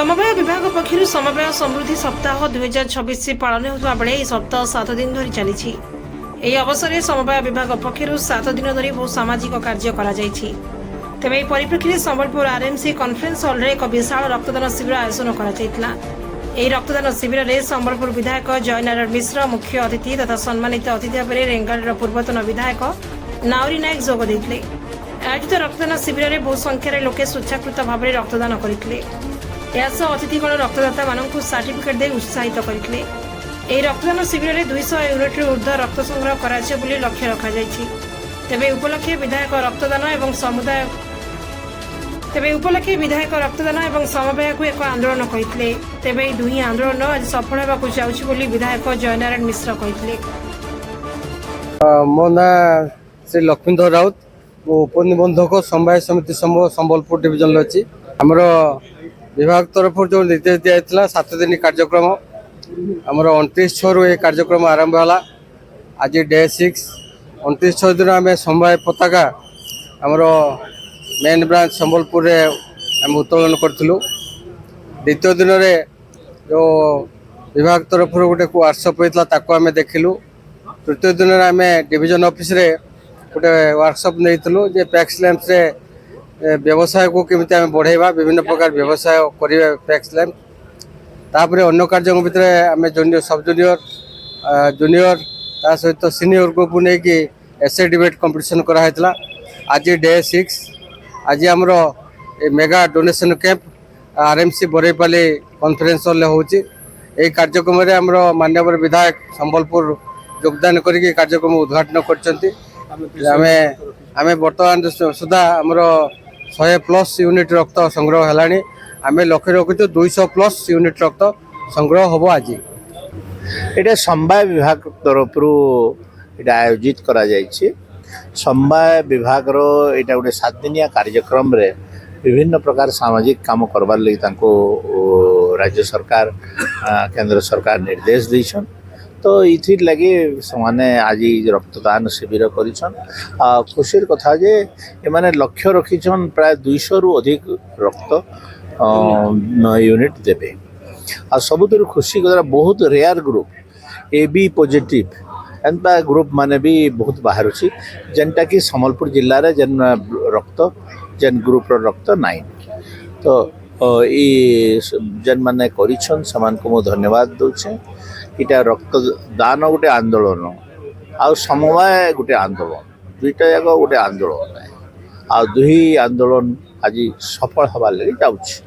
समवाय विभाग पक्षर समवाय समृद्धि सप्ताह 2026 पालन होता बेले यह सप्ताह 7 दिन धरी चली। यह अवसर में समवाय विभाग पक्षर 7 दिन धरी बहु सामाजिक कार्य करा जायछि। तेबे एही परिप्रेक्षी संबलपुर आरएमसी कॉन्फ्रेंस हॉल रे एक विशाल रक्तदान शिविर आयोजन करा जायतिला। एही रक्तदान शिविर में संबलपुर विधायक जयनारायण मिश्र मुख्य अतिथि तथा सम्मानित अतिथि भाव में रेंगालीर पूर्वतन विधायक नाउरी नायक जोग देथिले। आयोजित रक्तदान शिविर में बहु संख्यार लोके स्वेच्छाकृत भाव में रक्तदान करथिले। यासह अतिथिगण रक्तदाता मानक सर्टिफिकेट दे उत्साहित करथिले। एही रक्तदान शिविर में 200 यूनिट ऊर्ध्व रक्त संग्रह कराଯିବ ବୋଲି लक्ष्य रखा जायछि। तेबे उपलक्षे विधायक रक्तदान एवं समवाय को एक आंदोलन कहिथिले। तेबे एही दुही आंदोलन आज सफल हेबाकु जाउछि ବୋଲି विधायक जयनारायण मिश्र कहिथिले। मो ना श्री लक्ष्मीधर राउत उपनिबंधक समवाय समिति संबलपुर डिविजन अच्छी आमर विभाग तरफ जो निर्देश दिया 7 दिन कार्यक्रम आमर 29/6 ये कार्यक्रम आरंभ है। आज डे 6 29/6 दिन आम समवाय पताका आमर मेन ब्रांच संबलपुर आम उत्तोलन करूँ। द्वितीय दिन में जो विभाग तरफ गोटे वर्कशॉप होता आम देखिलु। तृतीय दिन में आम डिविजन ऑफिस रे गोटे वर्कशॉप नहीं जे पैक्स लैंप्स रे व्यवसाय को केमिति आम बढ़ेवा विभिन्न प्रकार व्यवसाय करिवे पैक्स लैंप। तापर अन्य कार्य भितर आम जूनियर सब जूनियर ता सहित सीनियर ग्रुप नहीं कि एसे डिबेट कंपटीशन कराइला। आज डे 6 आज आमर mega donation camp RMC Barepali conference hall होची। ए कार्यक्रम रे आमर माननीय विधायक संबलपुर योगदान करके कार्यक्रम उद्घाटन करछंती। आमे वर्तमान सुधा आमर 100+ यूनिट रक्त संग्रह है। आम लक्ष्य रखु 200+ यूनिट रक्त संग्रह हम। आज ये समवाय विभाग तरफ आयोजित करा जायछि। समवाय विभाग यहाँ गोटे 7 दिनिया कार्यक्रम रे विभिन्न प्रकार सामाजिक काम करवार लगी राज्य सरकार केंद्र सरकार निर्देश देछन। तो इथि लगे समाने आज रक्तदान शिविर करिछन। खुशीर कथा जे एमाने लक्ष्य रखिछन प्राय 200 रु अधिक रक्त यूनिट देबे। आ सबुतर खुशी करा बहुत रेयर ग्रुप AB पॉजिटिव एंता ग्रुप माने भी बहुत बाहर अछि जेनटा कि संबलपुर जिल्ला रे जेन रक्त जेन ग्रुप रो रक्त नाइन। तो जेन माने करिछन समान को मो धन्यवाद दोछे। इटा रक्तदान गोटे आंदोलन आ समवाय गोटे आंदोलन दुईटा जाक गोटे आंदोलन आ दुही आंदोलन आज सफल हवा लगी जाउछि।